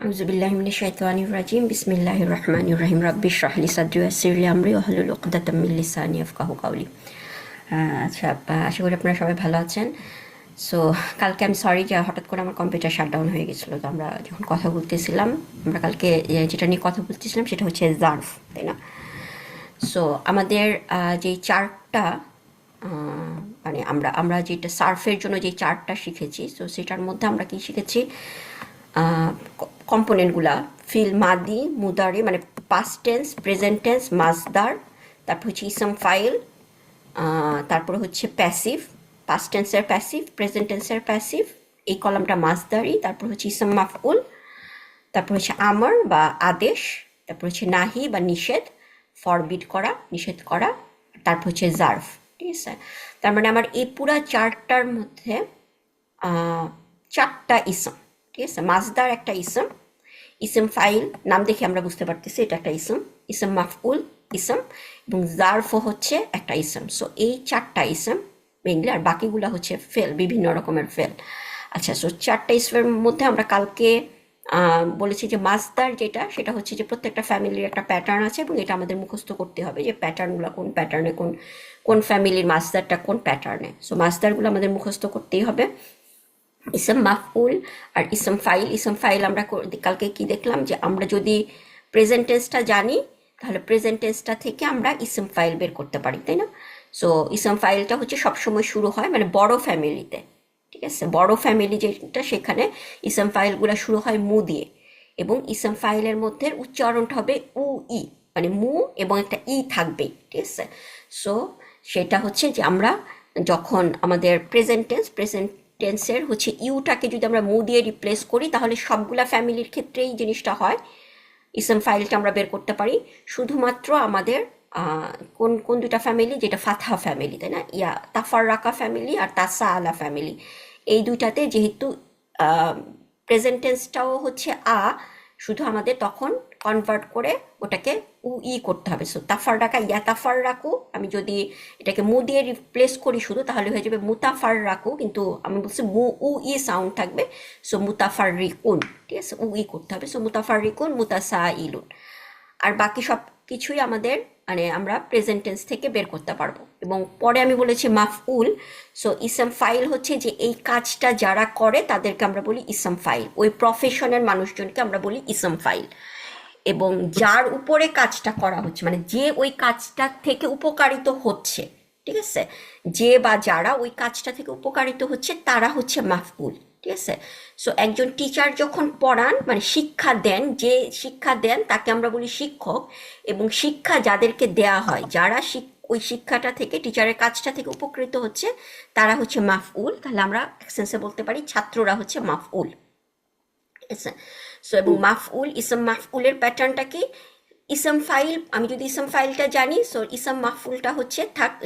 আউযুবিল্লাহি মিনাশ শাইতানির রাজিম বিসমিল্লাহির রহমানির রহিম রাব্বি ইশরাহ লি সাদরি ওয়াইসির লি আমরি ওয়াহলুল উকদাতাম মিন লিসানি ইয়াফকাহু কাওলি। আচ্ছা, আশা করি আপনারা সবাই ভালো আছেন। সো কালকে আমি সরি যে হঠাৎ করে আমার কম্পিউটার শাটডাউন হয়ে গেছিলো। তো আমরা যখন কথা বলতেছিলাম, আমরা কালকে যেটা নিয়ে কথা বলতেছিলাম সেটা হচ্ছে জার্ফ, তাই না? সো আমাদের যে চার্টটা, মানে আমরা আমরা যেটা সার্ফের জন্য যে চার্টটা শিখেছি, সো সেটার মধ্যে আমরা কি শিখেছি, কম্পোনেন্টগুলা ফিল মাদি মুদারি, মানে পাস্ট টেন্স, প্রেজেন্ট টেন্স, মাজদার, তারপর হচ্ছে ইসম ফাইল, তারপরে হচ্ছে প্যাসিভ, পাস্ট টেন্সের প্যাসিভ, প্রেজেন্ট টেন্সের প্যাসিভ, এই কলামটা মাজদারি, তারপর হচ্ছে ইসম মাফউল, তারপর হচ্ছে আমর বা আদেশ, তারপর হচ্ছে নাহি বা নিষেধ, ফরবিড করা, নিষেধ করা, তারপর হচ্ছে জার্ফ। ঠিক আছে, তার মানে আমার এই পুরা চারটার মধ্যে চারটা ইসম। ঠিক আছে, মাজদার একটা ইসম, ইসম ফাইল নাম দেখে আমরা বুঝতে পারতেছি এটা একটা ইসম, ইসম মাফউল ইসম, এবং জার্ফও হচ্ছে একটা ইসম। সো এই চারটা ইসম মেইনলি, আর বাকিগুলো হচ্ছে ফেল, বিভিন্ন রকমের ফেল। আচ্ছা, সো চারটা ইসমের মধ্যে আমরা কালকে বলেছি যে মাজদার যেটা, সেটা হচ্ছে যে প্রত্যেকটা ফ্যামিলির একটা প্যাটার্ন আছে এবং এটা আমাদের মুখস্থ করতে হবে যে প্যাটার্নগুলো কোন প্যাটার্নে, কোন কোন ফ্যামিলির মাজদারটা কোন প্যাটার্নে। সো মাজদারগুলো আমাদের মুখস্থ করতেই হবে। ইসম মাফউল আর ইসম ফাইল। ইসম ফাইল আমরা কালকে কি দেখলাম, যে আমরা যদি প্রেজেন্ট টেন্সটা জানি তাহলে প্রেজেন্ট টেন্সটা থেকে আমরা ইসম ফাইল বের করতে পারি, তাই না? সো ইসম ফাইলটা হচ্ছে সবসময় শুরু হয় মানে বড় ফ্যামিলিতে। ঠিক আছে, বড় ফ্যামিলি যেটা, সেখানে ইসম ফাইলগুলো শুরু হয় মু দিয়ে, এবং ইসম ফাইলের মধ্যে উচ্চারণটা হবে উ ই, মানে মু এবং একটা ই থাকবে। ঠিক আছে, সো সেটা হচ্ছে যে আমরা যখন আমাদের প্রেজেন্ট টেন্সের হচ্ছে ইউটাকে যদি আমরা মু দিয়ে রিপ্লেস করি তাহলে সবগুলা ফ্যামিলির ক্ষেত্রেই জিনিসটা হয়, ইসম ফাইলটা আমরা বের করতে পারি। শুধুমাত্র আমাদের কোন কোন দুটা ফ্যামিলি, যেটা ফাতহা ফ্যামিলি, তাই না, তাফাররাকা ফ্যামিলি আর তাসা আলা ফ্যামিলি, এই দুইটাতে যেহেতু প্রেজেন্ট টেন্সটাও হচ্ছে শুধু আমাদের তখন কনভার্ট করে ওটাকে উ ই করতে হবে। সো তাফার রাখা, তাফার রাখু, আমি যদি এটাকে মু দিয়ে রিপ্লেস করি শুধু, তাহলে হয়ে যাবে মুতাফার রাখু, কিন্তু আমি বলছি মু উ ই সাউন্ড থাকবে। সো মুতাফার রিকুন, ঠিক আছে, উ ই করতে হবে। সো মুতাফার রিকুন, মুতাসা ইলুন, আর বাকি সব কিছুই আমাদের মানে আমরা প্রেজেন্ট টেন্স থেকে বের করতে পারবো। এবং পরে আমি বলেছি মাফউল। সো ইসম ফাইল হচ্ছে যে এই কাজটা যারা করে তাদেরকে আমরা বলি ইসম ফাইল, ওই প্রফেশনের মানুষজনকে আমরা বলি ইসম ফাইল। এবং যার উপরে কাজটা করা হচ্ছে, মানে যে ওই কাজটা থেকে উপকারিত হচ্ছে, ঠিক আছে, যে বা যারা ওই কাজটা থেকে উপকারিত হচ্ছে তারা হচ্ছে মাফউল। ঠিক আছে, সো একজন টিচার যখন পড়ান, মানে শিক্ষা দেন, যে শিক্ষা দেন তাকে আমরা বলি শিক্ষক, এবং শিক্ষা যাদেরকে দেয়া হয়, যারা ওই শিক্ষাটা থেকে, টিচারের কাজটা থেকে উপকৃত হচ্ছে, তারা হচ্ছে মাফউল। তাহলে আমরা এক্সেন্সে বলতে পারি ছাত্ররা হচ্ছে মাফউল। ঠিক আছে, সো এবং মাফউল, ইসম মাফউলের প্যাটার্নটা কি, ইসম ফাইল, আমি যদি ইসম ফাইলটা জানি, সো ইসম মাফউলটা হচ্ছে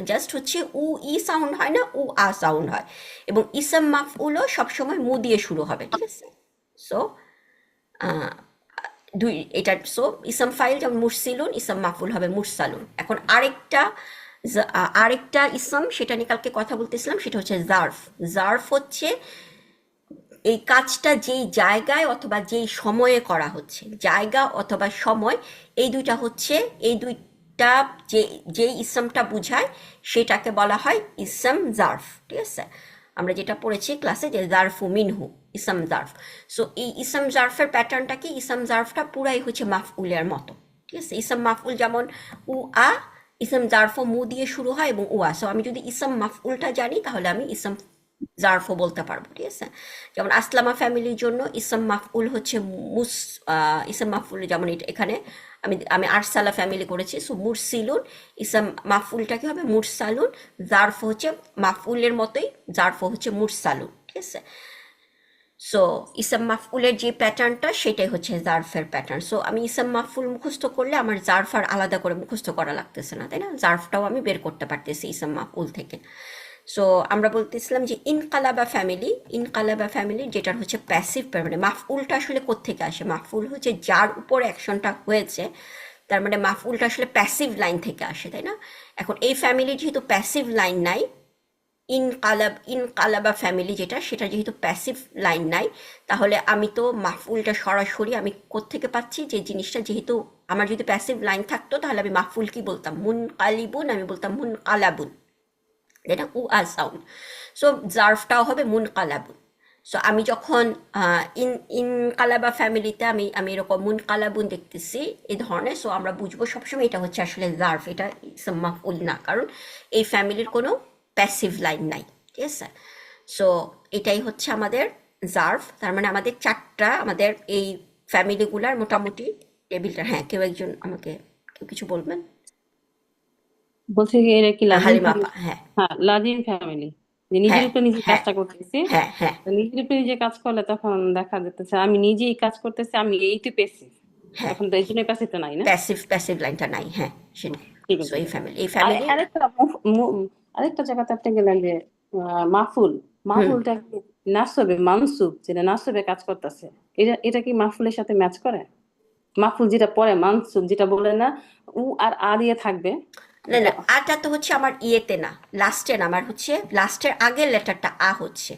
জাস্ট হচ্ছে উ ই সাউন্ড হয় না, উ আ সাউন্ড হয়, এবং ইসম মাফউলও সবসময় মু দিয়ে শুরু হবে। ঠিক আছে, সো এটা, সো ইসম ফাইল যেমন মুরসিলুন, ইসম মাফউল হবে মুরসালুন। এখন আরেকটা ইসম, সেটা নিয়ে কালকে কথা বলতেছিলাম, সেটা হচ্ছে জার্ফ। জার্ফ হচ্ছে এই কাজটা যেই জায়গায় অথবা যেই সময়ে করা হচ্ছে, জায়গা অথবা সময়, এই দুইটা যে যেই ইসমটা বুঝায় সেটাকে বলা হয় ইসম জার্ফ। ঠিক আছে, আমরা যেটা পড়েছি ক্লাসে যে জার্ফু মিনহু, ইসম জার্ফ। সো এই ইসম জার্ফের প্যাটার্নটা কি, ইসম জার্ফটা পুরাই হচ্ছে মাফউলের মতো। ঠিক আছে, ইসম মাফউল যেমন উ আ, ইসম জার্ফও মু দিয়ে শুরু হয় এবং উ আ। সো আমি যদি ইসম মাফউলটা জানি তাহলে আমি ইসম জার্ফও বলতে পারবো। ঠিক আছে, যেমন আসলামা ফ্যামিলির জন্য ইসম মাফউল হচ্ছে ইসম মাফউল, যেমন এখানে আমি আমি আরসালা ফ্যামিলি করেছি, সো মুরসিলুন, ইসম মাফউলটা কি হবে মুরসালুন, জার্ফ হচ্ছে মাফউলের মতোই, জার্ফ হচ্ছে মুরসালুন। ঠিক আছে, সো ইসম মাফউলের যে প্যাটার্নটা সেটাই হচ্ছে জার্ফের প্যাটার্ন। সো আমি ইসম মাফউল মুখস্থ করলে আমার জার্ফ আর আলাদা করে মুখস্থ করা লাগতেছে না, তাই না, জার্ফটাও আমি বের করতে পারতেছি ইসম মাফউল থেকে। সো আমরা বলতেছিলাম যে ইনকালাবা ফ্যামিলি যেটার হচ্ছে প্যাসিভ, মানে মাফউলটা আসলে কোত্থেকে আসে, মাফউল হচ্ছে যার উপর অ্যাকশনটা হয়েছে, তার মানে মাফউলটা আসলে প্যাসিভ লাইন থেকে আসে, তাই না। এখন এই ফ্যামিলি যেহেতু প্যাসিভ লাইন নাই, ইনকালাবা ফ্যামিলি যেটা, সেটা যেহেতু প্যাসিভ লাইন নাই, তাহলে আমি তো মাফউলটা সরাসরি আমি কোত্থেকে পাচ্ছি, যে জিনিসটা যেহেতু আমার যদি প্যাসিভ লাইন থাকতো তাহলে আমি মাফউল কি বলতাম, মুন কালিবুন, আমি বলতাম মুন কালাবুন, তাই না, উ আ সাউন্ড। সো জার্ফটাও হবে মুন কালাবুন। সো আমি যখন ইনকালাবা ফ্যামিলিতে আমি আমি এরকম মুন কালাবুন দেখতেছি এই ধরনের, সো আমরা বুঝবো সবসময় এটা হচ্ছে আসলে জার্ফ, এটা ইসম মাফউল না, কারণ এই ফ্যামিলির কোনো প্যাসিভ লাইন নাই, ঠিক আছে। সো এটাই হচ্ছে আমাদের জার্ফ। তার মানে আমাদের চারটা, আমাদের এই ফ্যামিলিগুলার মোটামুটি টেবিলটা, হ্যাঁ কেউ একজন আমাকে কেউ কিছু বলবেন? বলছে কি এটা কি লাজিম হালিমা আপা, ফ্যামিলি? হ্যাঁ। হ্যাঁ, লাজিম ফ্যামিলি, যে নিজের হ্যাঁ, উপরে নিজে হ্যাঁ, কাজটা করতেছি। হ্যাঁ, হ্যাঁ, তো নিজের উপরে নিজে কাজ করলে তখন দেখা যেতেছে আমি নিজেই কাজ করতেছি, আমি এইটু পেছি, হ্যাঁ। তখন তো এই জন্যই পেছি তো নাই না। প্যাসিভ লাইনটা নাই, হ্যাঁ সেটাই। ঠিক সো আছে, এই ঠিক আছে। ফ্যামিলি, এই আর ফ্যামিলির। আরেকটা জায়গাতে আপনি গেলেন যে মাহফুল, হুম। মাহফুলটা কি নাসবে মানসুব, যেটা নাসবে কাজ করতেছে, এটা এটা কি মাহফুলের সাথে ম্যাচ করে? মাহফুল যেটা পরে মানসুব, যেটা বলে না উ আর আ দিয়ে থাকবে, না এটা না, আটা তো হচ্ছে আমার ইয়েতে না, লাস্টে না, আমার হচ্ছে লাস্টের আগের লেটারটা আ হচ্ছে,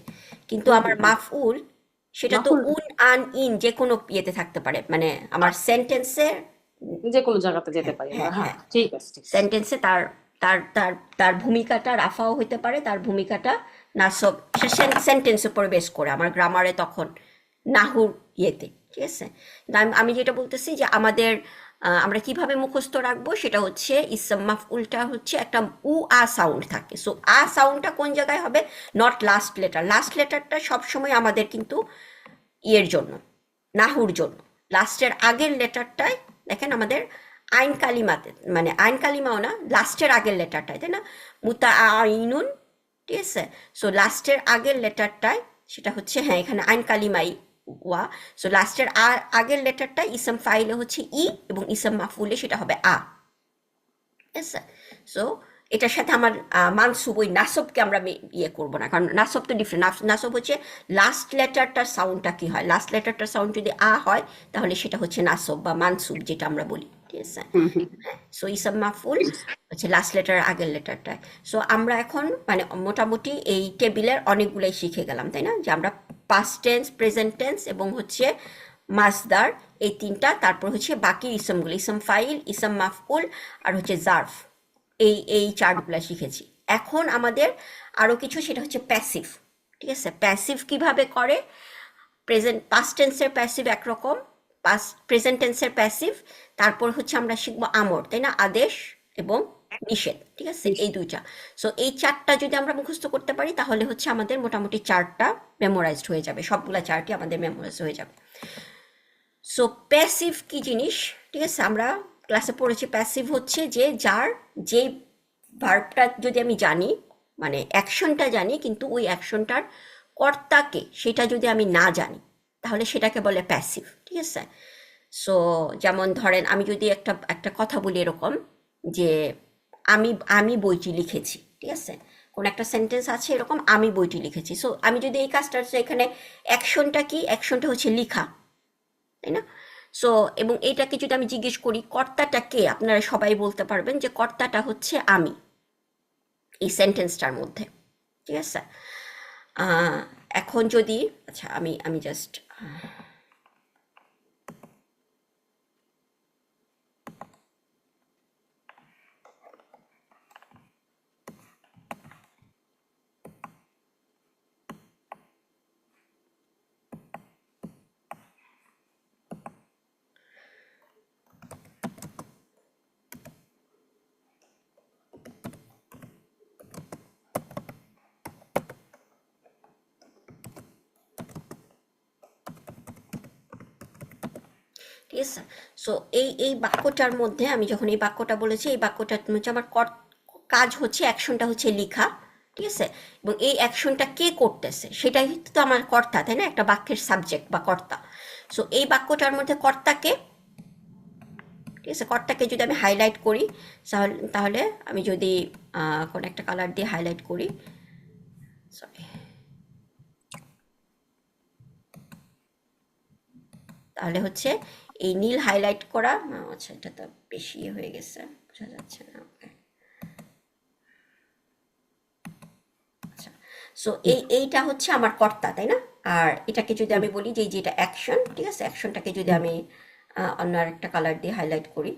কিন্তু হুম আমার হুম হুম। মাফউল সেটা তো মাহফুল উন আন ইন যে কোনো ইয়েতে থাকতে পারে, মানে আমার সেন্টেন্সে। যে কোনো জায়গাতে যেতে হ্যাঁ, পারি আমরা, হ্যাঁ, হ্যাঁ হ্যাঁ। ঠিক আছে, ঠিক আছে। সেন্টেন্সে তার তার তার তার ভূমিকাটা রাফাও হইতে পারে, তার ভূমিকাটা নাসব, সে সেন্টেন্সের উপর বেস করে আমার গ্রামারে তখন নাহুর ইয়েতে, ঠিক আছে। কিন্তু আমি যেটা বলতেছি যে আমাদের আমরা কিভাবে মুখস্থ রাখবো সেটা হচ্ছে ইসম মাফউলটা হচ্ছে একটা উ আ সাউন্ড থাকে, সো আ সাউন্ডটা কোন জায়গায় হবে, নট লাস্ট লেটার, লাস্ট লেটারটা সবসময় আমাদের কিন্তু ইয়ের জন্য, নাহুর জন্য। লাস্টের আগের লেটারটায় দেখেন আমাদের আইন কালিমাতে, মানে আইন কালিমাও না, লাস্টের আগের লেটারটায়, তাই না, মুতা আইনুন, ঠিক আছে। সো লাস্টের আগের লেটারটায় সেটা হচ্ছে, হ্যাঁ এখানে আইন কালিমাই ওয়া। সো লাস্টের আগের লেটারটা ইসম ফাইলে হচ্ছে ই, এবং ইসম মাফুলে সেটা হবে আ, ঠিক আছে। সো এটার সাথে আমার মানসুব, ওই নাসবকে আমরা ইয়ে করবো না, কারণ নাসব তো ডিফারেন্ট। নাসব হচ্ছে লাস্ট লেটারটার সাউন্ডটা কি হয়, লাস্ট লেটারটার সাউন্ড যদি আ হয় তাহলে সেটা হচ্ছে নাসব বা মানসুব যেটা আমরা বলি, ঠিক আছে। হুম হুম। হ্যাঁ, সো ইসাম মাহফুল হচ্ছে লাস্ট লেটার আগের লেটারটায়। সো আমরা এখন মানে মোটামুটি এই টেবিলের অনেকগুলাই শিখে গেলাম, তাই না, যে আমরা পাস্ট টেন্স, প্রেজেন্ট টেন্স এবং হচ্ছে মাসদার, এই তিনটা, তারপর হচ্ছে বাকি ইসমগুলো, ইসম ফাইল, ইসম মাফউল, আর হচ্ছে জার্ফ, এই চার্টগুলো শিখেছি। এখন আমাদের আরও কিছু, সেটা হচ্ছে প্যাসিভ, ঠিক আছে। প্যাসিভ কিভাবে করে, প্রেজেন্ট পাস্ট টেন্সের প্যাসিভ একরকম, পাস্ট প্রেজেন্ট টেন্সের প্যাসিভ, তারপর হচ্ছে আমরা শিখবো আমর, তাই না, আদেশ এবং নিষেধ, ঠিক আছে, এই দুইটা। সো এই চারটা যদি আমরা মুখস্থ করতে পারি তাহলে হচ্ছে আমাদের মোটামুটি চারটা মেমোরাইজড হয়ে যাবে, সবগুলা চারটি আমাদের মেমোরাইজ হয়ে যাবে। সো প্যাসিভ কি জিনিস, ঠিক আছে, আমরা ক্লাসে পড়েছি প্যাসিভ হচ্ছে যে যার, যে ভার্বটা যদি আমি জানি, মানে অ্যাকশনটা জানি কিন্তু ওই অ্যাকশনটার কর্তাকে সেটা যদি আমি না জানি তাহলে সেটাকে বলে প্যাসিভ, ঠিক আছে। সো যেমন ধরেন আমি যদি একটা একটা কথা বলি এরকম, যে আমি আমি বইটি লিখেছি, ঠিক আছে, কোন একটা সেন্টেন্স আছে এরকম, আমি বইটি লিখেছি। সো আমি যদি এই কাজটা হচ্ছে, এখানে অ্যাকশনটা কি, অ্যাকশনটা হচ্ছে লিখা, তাই না। সো এবং এইটাকে যদি আমি জিজ্ঞেস করি কর্তাটা কে, আপনারা সবাই বলতে পারবেন যে কর্তাটা হচ্ছে আমি, এই সেন্টেন্সটার মধ্যে, ঠিক আছে। আহ, এখন যদি, আচ্ছা আমি আমি জাস্ট, ঠিক আছে। সো এই বাক্যটার মধ্যে আমি যখন এই বাক্যটা বলেছি, এই বাক্যটা হচ্ছে আমার কাজ হচ্ছে, অ্যাকশনটা হচ্ছে লিখা, ঠিক আছে, এবং এই অ্যাকশনটা কে করতেছে সেটাই তো আমার কর্তা, তাই না, একটা বাক্যের সাবজেক্ট বা কর্তা। সো এই বাক্যটার মধ্যে কর্তাকে, ঠিক আছে, কর্তাকে যদি আমি হাইলাইট করি, তাহলে তাহলে আমি যদি কোনো একটা কালার দিয়ে হাইলাইট করি, সরি, তাহলে হচ্ছে এই নীল হাইলাইট করা, আচ্ছা এটা তো বেশি হয়ে গেছে, বোঝা যাচ্ছে না, ওকে, আচ্ছা সো এইটা হচ্ছে আমার কর্তা, তাই না? আর এটাকে যদি আমি বলি যে যেটা অ্যাকশন, ঠিক আছে, অ্যাকশনটাকে যদি আমি অন্য একটা কালার দিয়ে হাইলাইট করি,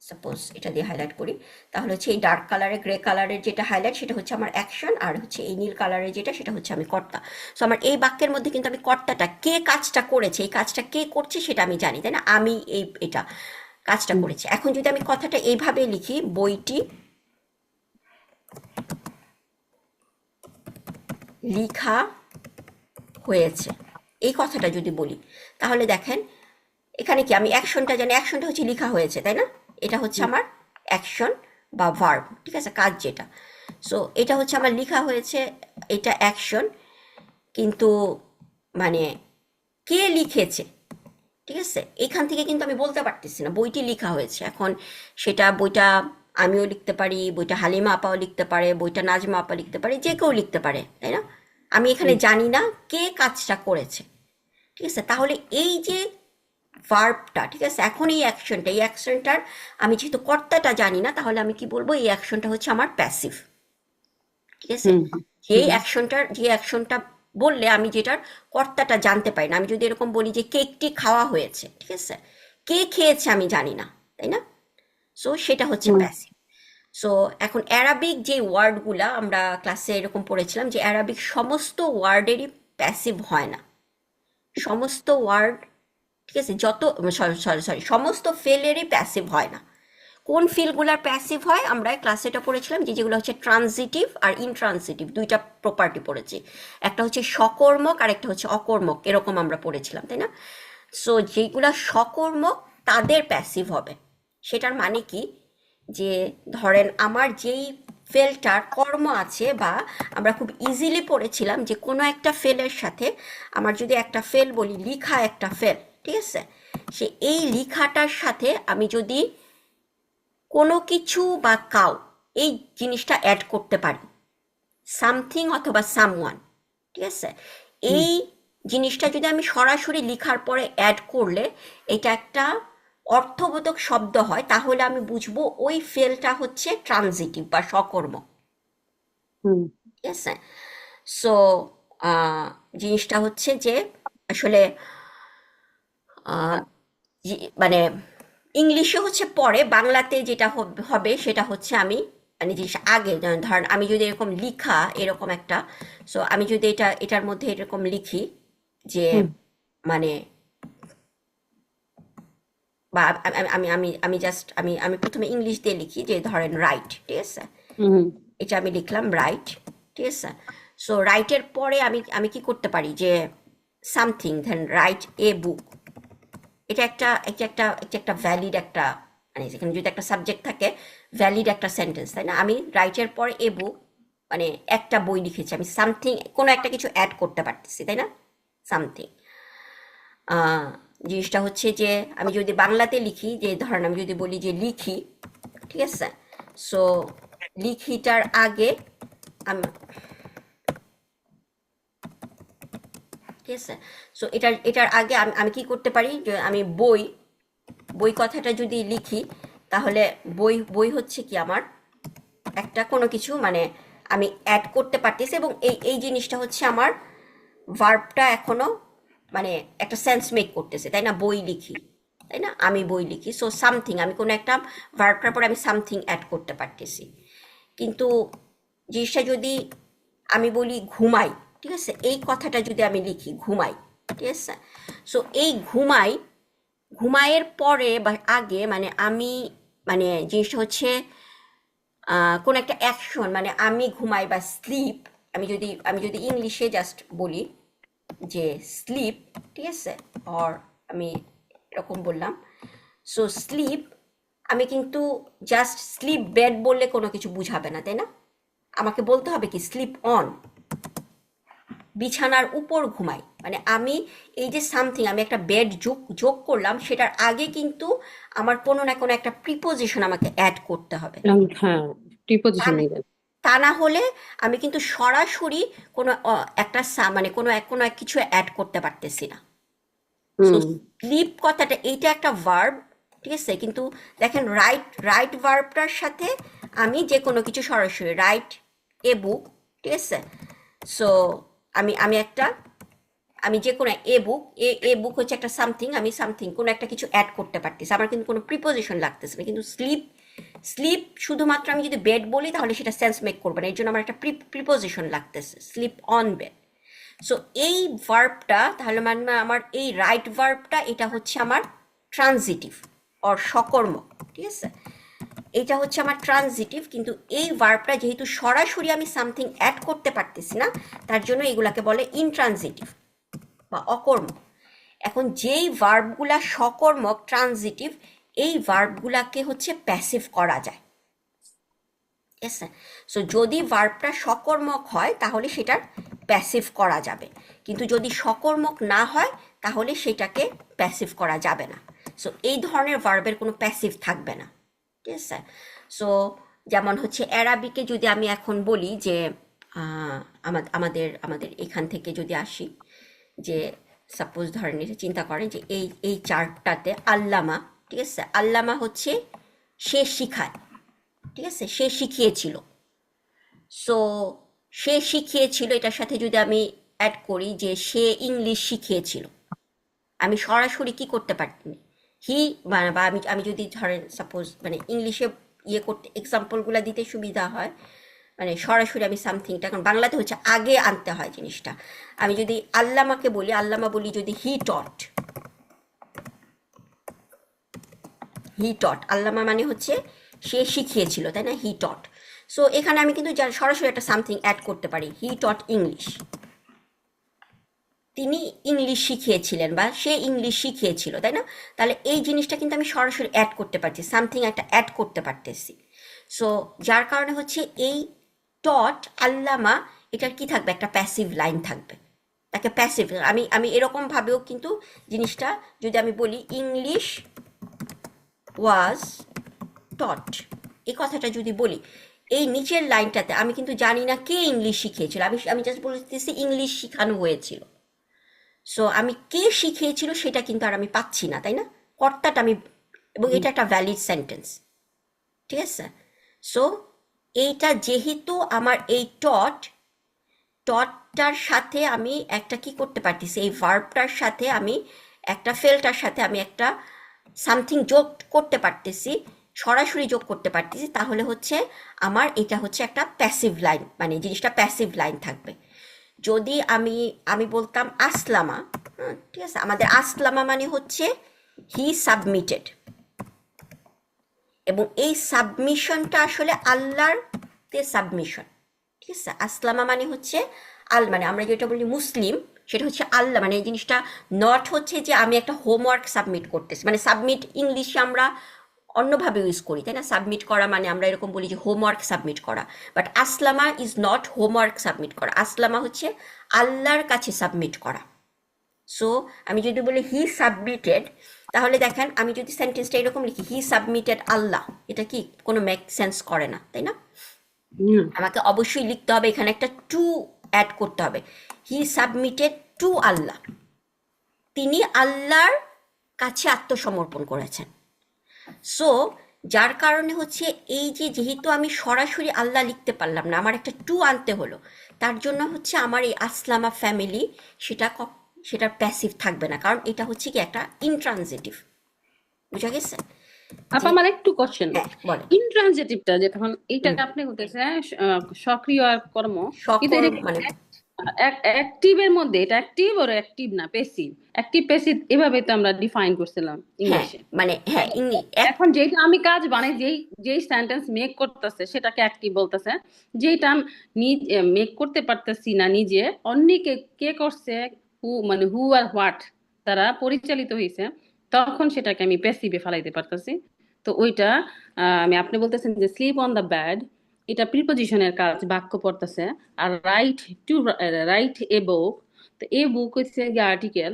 সাপোজ এটা দিয়ে হাইলাইট করি, তাহলে হচ্ছে এই ডার্ক কালারে গ্রে কালারের যেটা হাইলাইট সেটা হচ্ছে আমার অ্যাকশন, আর হচ্ছে এই নীল কালারের যেটা সেটা হচ্ছে আমি কর্তা। সো আমার এই বাক্যের মধ্যে কিন্তু আমি কর্তাটা, কে কাজটা করেছে, এই কাজটা কে করছে সেটা আমি জানি, তাই না? আমি এটা কাজটা করেছি। এখন যদি আমি কথাটা এইভাবে লিখি, বইটি লিখা হয়েছে, এই কথাটা যদি বলি, তাহলে দেখেন এখানে কি আমি অ্যাকশনটা জানি, অ্যাকশনটা হচ্ছে লিখা হয়েছে, তাই না? এটা হচ্ছে আমার অ্যাকশন বা ভার্ব, ঠিক আছে, কাজ যেটা। সো এটা হচ্ছে আমার লিখা হয়েছে, এটা অ্যাকশন, কিন্তু মানে কে লিখেছে, ঠিক আছে, এখান থেকে কিন্তু আমি বলতে পারতেছি না বইটি লিখা হয়েছে। এখন সেটা বইটা আমিও লিখতে পারি, বইটা হালিমা আপাও লিখতে পারে, বইটা নাজমা আপা লিখতে পারে, যে কেউ লিখতে পারে, তাই না? আমি এখানে জানি না কে কাজটা করেছে, ঠিক আছে। তাহলে এই যে ভার্বটা, ঠিক আছে, এখন এই অ্যাকশনটা, এই অ্যাকশনটার আমি যেহেতু কর্তাটা জানি না, তাহলে আমি কি বলবো, এই অ্যাকশনটা হচ্ছে আমার প্যাসিভ, ঠিক আছে। যে অ্যাকশনটা বললে আমি যেটার কর্তাটা জানতে পারি না, আমি যদি এরকম বলি যে কেকটি খাওয়া হয়েছে, ঠিক আছে, কে খেয়েছে আমি জানি না, তাই না? সো সেটা হচ্ছে প্যাসিভ। সো এখন অ্যারাবিক যে ওয়ার্ডগুলা আমরা ক্লাসে এরকম পড়েছিলাম যে অ্যারাবিক সমস্ত ওয়ার্ডেরই প্যাসিভ হয় না, সমস্ত ওয়ার্ড, ঠিক আছে, যত সরি সরি সরি সমস্ত ফেলেরই প্যাসিভ হয় না। কোন ফিলগুলার প্যাসিভ হয় আমরা ক্লাসে এটা পড়েছিলাম যে যেগুলো হচ্ছে ট্রানজিটিভ আর ইনট্রানজিটিভ, দুইটা প্রপার্টি পড়েছি, একটা হচ্ছে সকর্মক আর একটা হচ্ছে অকর্মক, এরকম আমরা পড়েছিলাম, তাই না? সো যেগুলা সকর্মক তাদের প্যাসিভ হবে। সেটার মানে কি, যে ধরেন আমার যেই ফেলটার কর্ম আছে, বা আমরা খুব ইজিলি পড়েছিলাম যে কোনো একটা ফেলের সাথে আমার যদি একটা ফেল বলি, লিখা একটা ফেল, ঠিক আছে, সে এই লিখাটার সাথে আমি যদি কোনো কিছু বা কাউ, এই জিনিসটা অ্যাড করতে পারি, সামথিং অথবা সামওয়ান, ঠিক আছে, এই জিনিসটা যদি আমি সরাসরি লিখার পরে অ্যাড করলে এটা একটা অর্থবোধক শব্দ হয়, তাহলে আমি বুঝবো ওই ফেলটা হচ্ছে ট্রানজিটিভ বা সকর্ম, ঠিক আছে। সো জিনিসটা হচ্ছে যে আসলে আহ, মানে ইংলিশে হচ্ছে পরে, বাংলাতে যেটা হবে সেটা হচ্ছে আমি মানে জিনিস আগে, ধরেন আমি যদি এরকম লিখা এরকম একটা, সো আমি যদি এটার মধ্যে এরকম লিখি যে মানে, বা আমি জাস্ট আমি প্রথমে ইংলিশ দিয়ে লিখি যে ধরেন রাইট, ঠিক আছে, এটা আমি লিখলাম রাইট, ঠিক আছে। সো রাইটের পরে আমি কি করতে পারি যে সামথিং, দেন রাইট এ বুক, এটা একটা ভ্যালিড একটা, মানে যেখানে যদি একটা সাবজেক্ট থাকে, ভ্যালিড একটা সেন্টেন্স, তাই না? আমি রাইটের পরে এ বুক মানে একটা বই লিখেছি, আমি সামথিং কোনো একটা কিছু অ্যাড করতে পারতেছি, তাই না? সামথিং জিনিসটা হচ্ছে যে আমি যদি বাংলাতে লিখি, যে ধরেন আমি যদি বলি যে লিখি, ঠিক আছে, সো লিখিটার আগে আমি, ঠিক আছে, সো এটার আগে আমি কি করতে পারি, যে আমি বই বই কথাটা যদি লিখি, তাহলে বই বই হচ্ছে কি আমার একটা কোনো কিছু মানে আমি অ্যাড করতে পারতেছি, এবং এই জিনিসটা হচ্ছে আমার ভার্বটা এখনো মানে একটা সেন্স মেক করতেছে, তাই না? বই লিখি, তাই না, আমি বই লিখি, সো সামথিং, আমি কোনো একটা ভার্বটার পরে আমি সামথিং অ্যাড করতে পারতেছি। কিন্তু জিনিসটা যদি আমি বলি ঘুমাই, ঠিক আছে, এই কথাটা যদি আমি লিখি ঘুমাই, ঠিক আছে, সো এই ঘুমাই, ঘুমাইয়ের পরে বা আগে মানে আমি মানে জিনিসটা হচ্ছে কোন একটা অ্যাকশন, মানে আমি ঘুমাই বা স্লিপ, আমি যদি ইংলিশে জাস্ট বলি যে স্লিপ, ঠিক আছে, অর আমি এরকম বললাম, সো স্লিপ, আমি কিন্তু জাস্ট স্লিপ বেড বললে কোনো কিছু বুঝাবে না, তাই না? আমাকে বলতে হবে কি স্লিপ অন, বিছানার উপর ঘুমাই, মানে আমি এই যে সামথিং, আমি একটা বেড যোগ যোগ করলাম, সেটার আগে কিন্তু আমার কোনো না কোনো একটা প্রিপোজিশন আমাকে অ্যাড করতে হবে, হ্যাঁ, তা প্রিপোজিশন না নেবেন। তা না হলে আমি কিন্তু সরাসরি কোনো একটা মানে কোনো এক কিছু অ্যাড করতে পারতেছি না। সো হুম স্লিপ কথাটা এইটা একটা ভার্ব, ঠিক আছে, কিন্তু দেখেন রাইট রাইট ভার্বটার সাথে আমি যে কোনো কিছু সরাসরি রাইট এ বুক, ঠিক আছে, সো আমি একটা আমি যে কোনো এ বুক হচ্ছে একটা সামথিং, আমি সামথিং কোনো একটা কিছু অ্যাড করতে পারতেছি, আমার কিন্তু কোনো প্রিপোজিশন লাগতেছে না। কিন্তু স্লিপ শুধুমাত্র আমি যদি বেড বলি তাহলে সেটা সেন্স মেক করবে না, এর জন্য আমার একটা প্রিপোজিশন লাগতেছে, স্লিপ অন বেড। সো এই ভার্বটা তাহলে মানে আমার এই রাইট ভার্বটা এটা হচ্ছে আমার ট্রানজিটিভ অর সকর্মক, ঠিক আছে? এটা হচ্ছে আমার ট্রানজিটিভ, কিন্তু এই ভার্বটা যেহেতু সরাসরি আমি সামথিং অ্যাড করতে পারতেছি না, তার জন্য এগুলাকে বলে ইনট্রানজিটিভ বা অকর্মক। এখন যেই ভার্বগুলা সকর্মক ট্রানজিটিভ, এই ভার্বগুলাকে হচ্ছে প্যাসিভ করা যায়। Yes sir. সো যদি ভার্বটা সকর্মক হয় তাহলে সেটার প্যাসিভ করা যাবে, কিন্তু যদি সকর্মক না হয় তাহলে সেটাকে প্যাসিভ করা যাবে না। সো এই ধরনের ভার্বের কোনো প্যাসিভ থাকবে না, ঠিক আছে স্যার? সো যেমন হচ্ছে অ্যারাবিকে যদি আমি এখন বলি যে আমাদের আমাদের এখান থেকে যদি আসি, যে সাপোজ ধরেন এটা চিন্তা করেন যে এই চার্টটাতে আল্লামা, ঠিক আছে? আল্লামা হচ্ছে সে শিখায়, ঠিক আছে? সে শিখিয়েছিল। সো সে শিখিয়েছিল এটার সাথে যদি আমি অ্যাড করি যে সে ইংলিশ শিখিয়েছিল, আমি সরাসরি কি করতে পারতাম, হি মানে বা আমি যদি ধরেন সাপোজ মানে ইংলিশে ইয়ে করতে এক্সাম্পলগুলো দিতে সুবিধা হয়, মানে সরাসরি আমি সামথিংটা, কারণ বাংলাতে হচ্ছে আগে আনতে হয় জিনিসটা। আমি যদি আল্লামাকে বলি, আল্লামা বলি যদি হি টট, আল্লামা মানে হচ্ছে সে শিখিয়েছিল, তাই না? হি টট। সো এখানে আমি কিন্তু সরাসরি একটা সামথিং অ্যাড করতে পারি, হি টট ইংলিশ, তিনি ইংলিশ শিখিয়েছিলেন বা সে ইংলিশ শিখিয়েছিল, তাই না? তাহলে এই জিনিসটা কিন্তু আমি সরাসরি অ্যাড করতে পারছি, সামথিং একটা অ্যাড করতে পারতেছি। সো যার কারণে হচ্ছে এই টট আল্লামা এটার কি থাকবে, একটা প্যাসিভ লাইন থাকবে, তাকে প্যাসিভ। আমি এরকমভাবেও কিন্তু জিনিসটা যদি আমি বলি ইংলিশ ওয়াজ টট, এই কথাটা যদি বলি, এই নিচের লাইনটাতে আমি কিন্তু জানি না কে ইংলিশ শিখিয়েছিল, আমি জাস্ট বলতেছি ইংলিশ শিখানো হয়েছিল। সো আমি কে শিখিয়েছিল সেটা কিন্তু আর আমি পাচ্ছি না, তাই না? কর্তাটা আমি, এবং এটা একটা ভ্যালিড সেন্টেন্স, ঠিক আছে? সো এইটা যেহেতু আমার এই টটটার সাথে আমি একটা কি করতে পারতেছি, এই ভার্বটার সাথে আমি একটা ফেলটার সাথে আমি একটা সামথিং যোগ করতে পারতেছি, সরাসরি যোগ করতে পারতেছি, তাহলে হচ্ছে আমার এটা হচ্ছে একটা প্যাসিভ লাইন, মানে জিনিসটা প্যাসিভ লাইন থাকবে। যদি আমি বলতাম আসলামা, ঠিক আছে, আমাদের আসলামা মানে হচ্ছে হি সাবমিটেড, এবং এই সাবমিশনটা আসলে আল্লাহর তে সাবমিশন, ঠিক আছে? আসলামা মানে হচ্ছে মানে আমরা যেটা বলি মুসলিম, সেটা হচ্ছে আল্লাহ, মানে এই জিনিসটা নট হচ্ছে যে আমি একটা হোমওয়ার্ক সাবমিট করতেছি, মানে সাবমিট ইংলিশে আমরা অন্যভাবে ইউজ করি, তাই না? সাবমিট করা মানে আমরা এরকম বলি যে হোমওয়ার্ক সাবমিট করা, বাট আসলামা ইজ নট হোমওয়ার্ক সাবমিট করা, আসলামা হচ্ছে আল্লাহর কাছে সাবমিট করা। সো আমি যদি বলি হি সাবমিটেড, তাহলে দেখেন আমি যদি সেন্টেন্সটা এরকম লিখি হি সাবমিটেড আল্লাহ, এটা কি কোনো মেক সেন্স করে না, তাই না? আমাকে অবশ্যই লিখতে হবে এখানে একটা টু অ্যাড করতে হবে, হি সাবমিটেড টু আল্লাহ, তিনি আল্লাহর কাছে আত্মসমর্পণ করেছেন। সো যার কারণে হচ্ছে এই যে যেহেতু আমি সরাসরি আল্লাহ লিখতে পারলাম না, আমার একটা টু আনতে হলো, তার জন্য হচ্ছে আমার এই আসলামা ফ্যামিলি সেটার প্যাসিভ থাকবে না, কারণ এটা হচ্ছে কি একটা ইনট্রানজিটিভ। বুঝা গেছে? আপা আমার একটু কোশ্চেন, হ্যাঁ বলেন। ইনট্রানজিটিভটা যে তখন এইটা আপনি বলতেছে সক্রিয় আর কর্ম, কিন্তু এটা মানে অ্যাক্টিভের মধ্যে এটা অ্যাক্টিভ আর অ্যাক্টিভ না প্যাসিভ, অ্যাক্টিভ প্যাসিভ এভাবে তো আমরা ডিফাইন করছিলাম হ্যাঁ ইংলিশে। মানে হ্যাঁ এখন যেটা আমি কাজ বানাই, যেই সেন্টেন্স মেক করতেছে সেটাকে অ্যাক্টিভ বলতেছে, যেটা মেক করতে পারতেছি না নিজে, অন্যকে কে করছে, মানে হু আর হোয়াট তারা পরিচালিত হয়েছে, তখন সেটাকে আমি প্যাসিভে ফেলাইতে পারতেছি। তো ওইটা আমি, আপনি বলতেছেন যে স্লিপ অন দ্য বেড, এটা প্রিপোজিশনের কাজ, বাক্য পড়তেছে। আর রাইট এ বুক, তো এ বুক হচ্ছে গিয়ে আর্টিকেল,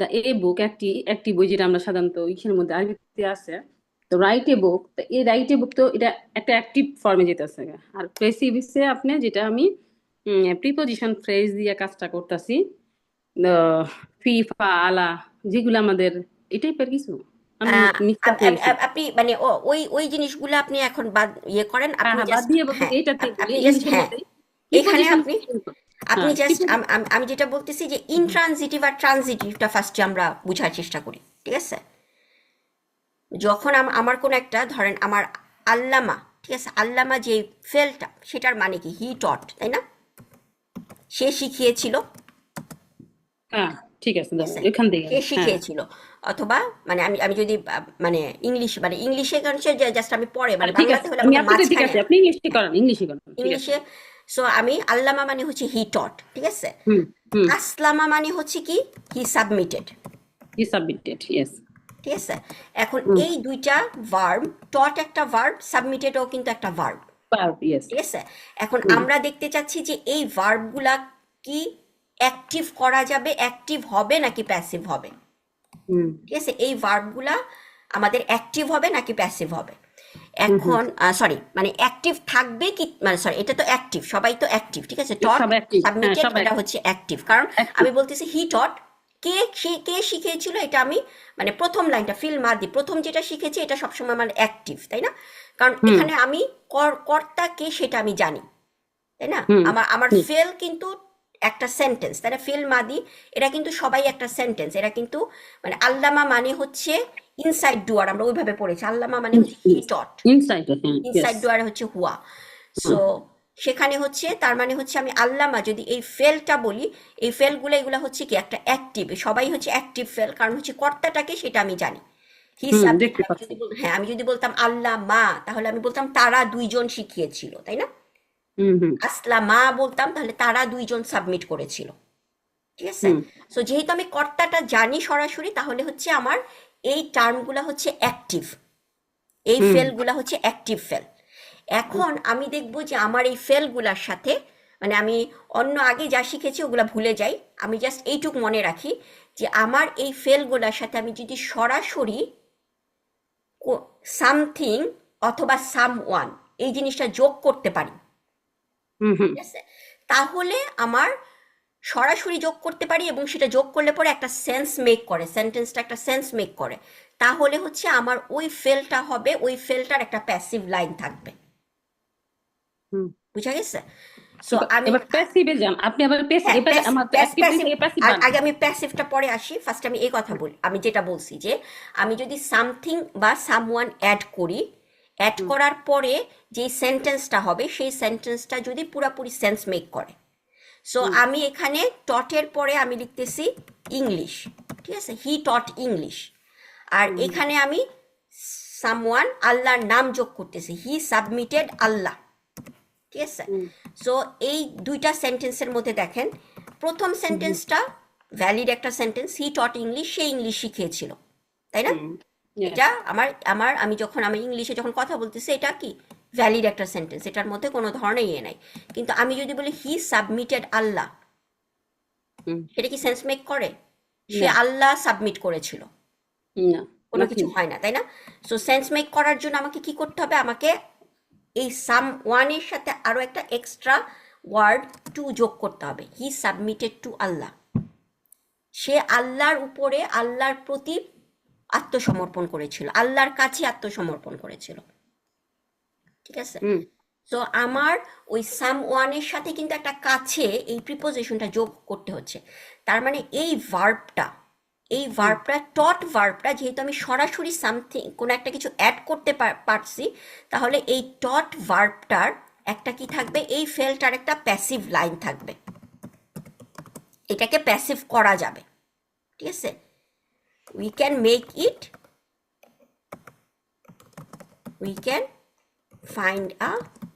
দ্য এ বুক একটি বই, যেটা আমরা সাধারণত ইসের মধ্যে আরবিতে আছে। তো রাইট এ বুক, তো এই রাইট এ বুক তো এটা একটা অ্যাক্টিভ ফর্মে যেতেছে। আর প্যাসিভ হচ্ছে আপনি যেটা আমি প্রিপোজিশন ফ্রেজ দিয়ে কাজটা করতেছি, ফি ফা আলা, যেগুলো আমাদের এই টাইপের কিছু আমি মিক্স আপ হয়ে গেছি। আপনি মানে ওই ওই জিনিসগুলো আপনি এখন বাদ ইয়ে করেন, হ্যাঁ আপনি হ্যাঁ, বাদ জাস্ট দিয়ে বলতে হ্যাঁ এইটাতে বলি আপনি জাস্ট ইংলিশের হ্যাঁ মধ্যে এখানে প্রিপোজিশন। আপনি হ্যাঁ জাস্ট কিছু আমি যেটা বলতেছি যে ইনট্রানজিটিভ আর ট্রানজিটিভটা ফার্স্টে আমরা বোঝার চেষ্টা করি, ঠিক আছে? যখন আমার কোনো একটা ধরেন আমার আল্লামা, ঠিক আছে, আল্লামা যে ফেলটা সেটার মানে কি হি টট, তাই না? সে শিখিয়েছিল, হ্যাঁ ঠিক আছে, ঠিক দাও আছে, এখান থেকে সে হ্যাঁ। শিখিয়েছিল। অথবা মানে আমি আমি যদি মানে ইংলিশে জাস্ট আমি পড়ে মানে ঠিক বাংলাতে আছে, হলে আমি আমাকে আপনাকে ঠিক মাঝখানে আছে, আপনি ইংলিশে করেন, ইংলিশে করেন, ঠিক আছে। ইংলিশে। সো আমি আল্লামা মানে হচ্ছে হি টট, ঠিক আছে। হুম হুম। আসলামা মানে হচ্ছে কি হি সাবমিটেড, হি সাবমিটেড, ইয়েস। ঠিক আছে। এখন হুম। এই দুইটা ভার্ব, টট একটা ভার্ব, সাবমিটেডও কিন্তু একটা ভার্ব, পারব, ইয়েস। ঠিক আছে। এখন হুম আমরা দেখতে চাচ্ছি যে এই ভার্বগুলা কি অ্যাক্টিভ করা যাবে, অ্যাক্টিভ হবে নাকি প্যাসিভ হবে, হুম ঠিক আছে। এই ভার্বগুলা আমাদের অ্যাক্টিভ হবে নাকি প্যাসিভ হবে। হুম। হুম, এখন সরি মানে অ্যাক্টিভ থাকবে কি, মানে সরি এটা তো অ্যাক্টিভ, সবাই তো অ্যাক্টিভ, ঠিক আছে। টট সব অ্যাক্টিভ, হ্যাঁ সাবমিটেড সব এটা হচ্ছে অ্যাক্টিভ, কারণ অ্যাক্টিভ। আমি বলতেছি হি টট, কে শিখিয়েছিল এটা আমি মানে প্রথম লাইনটা ফিল মাদি প্রথম যেটা শিখেছি এটা সবসময় আমার অ্যাক্টিভ, তাই না? কারণ হুম এখানে আমি কর্তা কে সেটা আমি জানি, তাই না? হুম। আমার হুম, ফেল কিন্তু একটা সেন্টেন্স, তাই না? ফেল মাদি এরা কিন্তু সবাই একটা সেন্টেন্স, এরা কিন্তু মানে আল্লামা মানে হচ্ছে ইনসাইড ডুয়ার, আমরা ওইভাবে পড়েছি, আল্লামা মানে হচ্ছে হি টট, ইনসাইড, হ্যাঁ ইয়েস। ইনসাইড ডুয়ারে হচ্ছে হুয়া। সো সেখানে হচ্ছে তার মানে হচ্ছে আমি আল্লামা যদি এই ফেলটা বলি, এই ফেলগুলো এগুলো হচ্ছে কি একটা অ্যাক্টিভ, সবাই হচ্ছে অ্যাক্টিভ ফেল, কারণ হচ্ছে কর্তাটাকে সেটা আমি জানি। হি হুম, সাবমিট, দেখতে পাচ্ছি। হ্যাঁ আমি যদি বলতাম আল্লাহ মা তাহলে আমি বলতাম তারা দুইজন শিখিয়েছিল, তাই না? হুম হুম আসলামা বলতাম তাহলে তারা দুইজন সাবমিট করেছিল, ঠিক আছে। হুম সো যেহেতু আমি কর্তাটা জানি সরাসরি, তাহলে হচ্ছে আমার এই টার্মগুলো হচ্ছে অ্যাক্টিভ, এই হুম ফেলগুলা হচ্ছে অ্যাক্টিভ ফেল। এখন আমি দেখব যে আমার এই ফেলগুলার সাথে মানে আমি অন্য আগে যা শিখেছি ওগুলা ভুলে যাই, আমি জাস্ট এইটুক মনে রাখি যে আমার এই ফেলগুলার সাথে আমি যদি সরাসরি সামথিং অথবা সাম ওয়ান এই জিনিসটা যোগ করতে পারি, হুম হুম ঠিক আছে, তাহলে আমার সরাসরি যোগ করতে পারি এবং সেটা যোগ করলে পরে একটা সেন্স মেক করে, সেন্টেন্সটা একটা সেন্স মেক করে, তাহলে হচ্ছে আমার ওই ফেলটা হবে, ওই ফেলটার একটা প্যাসিভ লাইন থাকবে, হুম। বুঝা গেছে? সো এবার আমি এবার প্যাসিভে যান আপনি, আবার প্যাসিভ, হ্যাঁ এবার আমার তো অ্যাক্টিভ প্যাসিভ, থেকে প্যাসিভ আর বান। আগে আমি প্যাসিভটা পরে আসি, ফার্স্ট আমি এই কথা বলি, আমি যেটা বলছি যে আমি যদি সামথিং বা সামওয়ান অ্যাড করি, অ্যাড হুম করার পরে যে সেন্টেন্সটা হবে সেই সেন্টেন্সটা যদি পুরাপুরি সেন্স মেক করে, সো হুম আমি এখানে টটের পরে আমি লিখতেছি ইংলিশ, ঠিক আছে, হি টট ইংলিশ। আর হুম এখানে আমি সামওয়ান আল্লাহর নাম যোগ করতেছি, হি সাবমিটেড আল্লাহ, ঠিক আছে। হুম সো এই দুইটা সেন্টেন্সের মধ্যে দেখেন প্রথম হুম সেন্টেন্সটা ভ্যালিড একটা সেন্টেন্স, হি টট ইংলিশ, সে ইংলিশ শিখিয়েছিল, তাই না? হুম, yes, এটা আমার আমার আমি যখন আমি ইংলিশে যখন কথা বলতেছি এটা কি ভ্যালিড একটা সেন্টেন্স, এটার মধ্যে কোনো ধরনের ইয়ে নাই। কিন্তু আমি যদি বলি হি সাবমিটেড আল্লাহ, হুম, সেটা কি সেন্স মেক করে? সে না আল্লাহ সাবমিট করেছিল, না, কোনো কিছু নাথিং। হয় না, তাই না? সো সেন্স মেক করার জন্য আমাকে কি করতে হবে, আমাকে এই সাম ওয়ানের সাথে আরো একটা এক্সট্রা ওয়ার্ড টু যোগ করতে হবে, হি সাবমিটেড টু আল্লাহ, সে আল্লাহর উপরে আল্লাহর প্রতি আত্মসমর্পণ করেছিল, আল্লাহর কাছে আত্মসমর্পণ করেছিল, ঠিক আছে। হুম তো আমার ওই সাম ওয়ানের সাথে কিন্তু একটা কাছে এই প্রিপোজিশনটা যোগ করতে হচ্ছে, তার মানে এই হুম ভার্বটা টট ভার্বটা যেহেতু আমি সরাসরি সামথিং কোনো একটা কিছু অ্যাড করতে পারছি, তাহলে এই টট ভার্বটার একটা কি থাকবে, এই ফেলটার একটা প্যাসিভ লাইন থাকবে, এটাকে প্যাসিভ করা যাবে, ঠিক আছে। We can make it, we can find a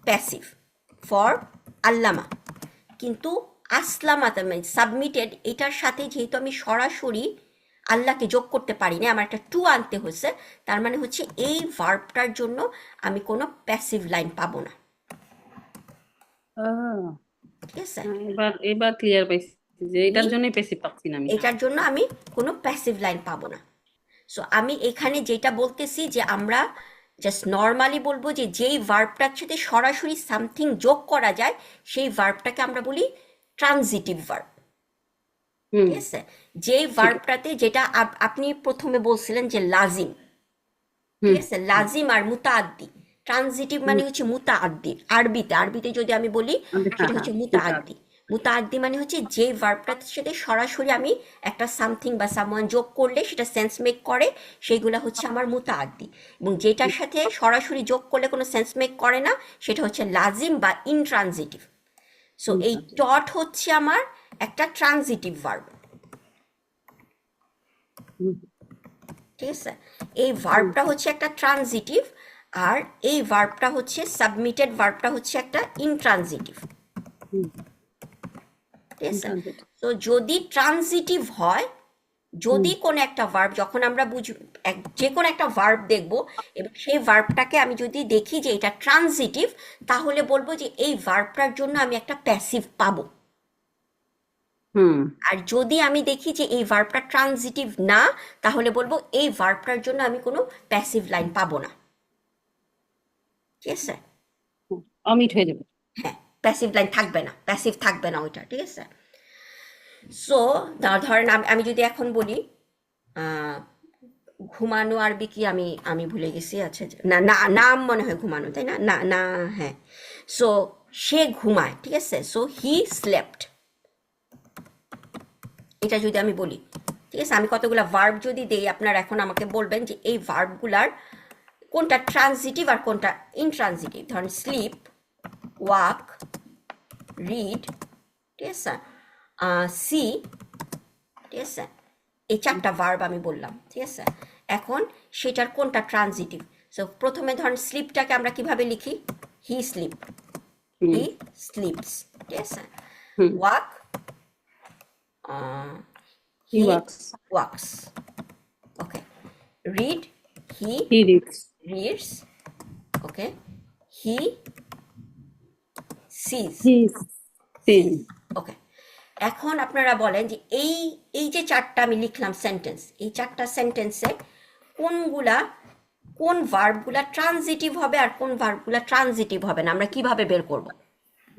passive for আল্লামা, কিন্তু আসলামা সাবমিটেড এটার সাথে যেহেতু আমি সরাসরি আল্লাহকে যোগ করতে পারি না, আমার একটা টু আনতে হচ্ছে, তার মানে হচ্ছে এই ভার্বটার জন্য আমি কোনো প্যাসিভ লাইন পাবো না, আহ, ঠিক আছে। এবার এবার ক্লিয়ার পাইছি যে আমি এটার জন্যই প্যাসিভ পাচ্ছি না আমি। এটার জন্য আমি কোনো প্যাসিভ লাইন পাবো না। সো আমি এখানে যেটা বলতেছি যে আমরা জাস্ট নর্মালি বলবো যে যেই ভার্বটার সাথে সরাসরি সামথিং যোগ করা যায় সেই ভার্বটাকে আমরা বলি ট্রানজিটিভ ভার্ব, হুম, ঠিক আছে। যেই ঠিক আছে। ভার্বটাতে যেটা আপনি প্রথমে বলছিলেন যে লাজিম, ঠিক হুম আছে, লাজিম আর মুতাআদ্দি, ট্রানজিটিভ হুম, মানে হচ্ছে মুতাআদ্দি, আরবিতে যদি আমি বলি হ্যাঁ সেটা হ্যাঁ, হচ্ছে ওটা মুতাআদ্দি, মুতাআদ্দি মানে হচ্ছে যে ভার্বটার সাথে সরাসরি আমি একটা সামথিং বা সামওয়ান যোগ করলে সেটা সেন্স মেক করে, সেইগুলা হচ্ছে আমার মুতাআদ্দি। এবং যেটার সাথে সরাসরি যোগ করলে কোনো সেন্স মেক করে না সেটা হচ্ছে লাজিম বা ইনট্রানজিটিভ। সো এই টট হচ্ছে আমার একটা ট্রানজিটিভ ভার্ব, ঠিক আছে? এই ভার্বটা হচ্ছে একটা ট্রানজিটিভ, আর এই ভার্বটা হচ্ছে সাবমিটেড ভার্বটা হচ্ছে একটা ইনট্রানজিটিভ, ঠিক আছে? তো যদি ট্রানজিটিভ হয়, যদি কোনো একটা ভার্ব, যখন আমরা যে কোনো একটা ভার্ব দেখব এবং সেই ভার্বটাকে আমি যদি দেখি যে এটা ট্রানজিটিভ, তাহলে বলবো যে এই ভার্বটার জন্য আমি একটা প্যাসিভ পাবো। আর যদি আমি দেখি যে এই ভার্বটা ট্রানজিটিভ না, তাহলে বলবো এই ভার্বটার জন্য আমি কোনো প্যাসিভ লাইন পাবো না, ঠিক আছে? অমিট হয়ে যাবে। হ্যাঁ, প্যাসিভ লাইন থাকবে না, প্যাসিভ থাকবে না ওইটা, ঠিক আছে? সো ধরেন আমি যদি এখন বলি ঘুমানো আরবি কি, আমি আমি ভুলে গেছি। আচ্ছা না, না নাম মনে হয় ঘুমানো, তাই না? না না, হ্যাঁ। সো সে ঘুমায়, ঠিক আছে? সো হি স্লেপ্ট, এটা যদি আমি বলি, ঠিক আছে? আমি কতগুলা ভার্ব যদি দেই, আপনারা এখন আমাকে বলবেন যে এই ভার্বগুলার কোনটা ট্রানজিটিভ আর কোনটা ইনট্রানজিটিভ। ধরেন স্লিপ, ওয়াক, রিড, ঠিক আছে, সি, ঠিক আছে? এই চারটা ভার্ব আমি বললাম, ঠিক আছে? এখন সেটার কোনটা ট্রানজিটিভ। সো প্রথমে ধরেন স্লিপটাকে আমরা কিভাবে লিখি? হি স্লিপ, হি স্লিপস, ঠিক আছে? Walk, he he walks, walks, okay. Read, he he reads, reads, okay. He sees, he seen. Okay. এখন আপনারা বলেন যে এই এই যে চারটা আমি লিখলাম সেন্টেন্স, এই চারটা সেন্টেন্সে কোনগুলা, কোন ভার্বগুলা ট্রানজিটিভ হবে আর কোন ভার্বগুলা ট্রানজিটিভ হবে না, আমরা কিভাবে বের করব?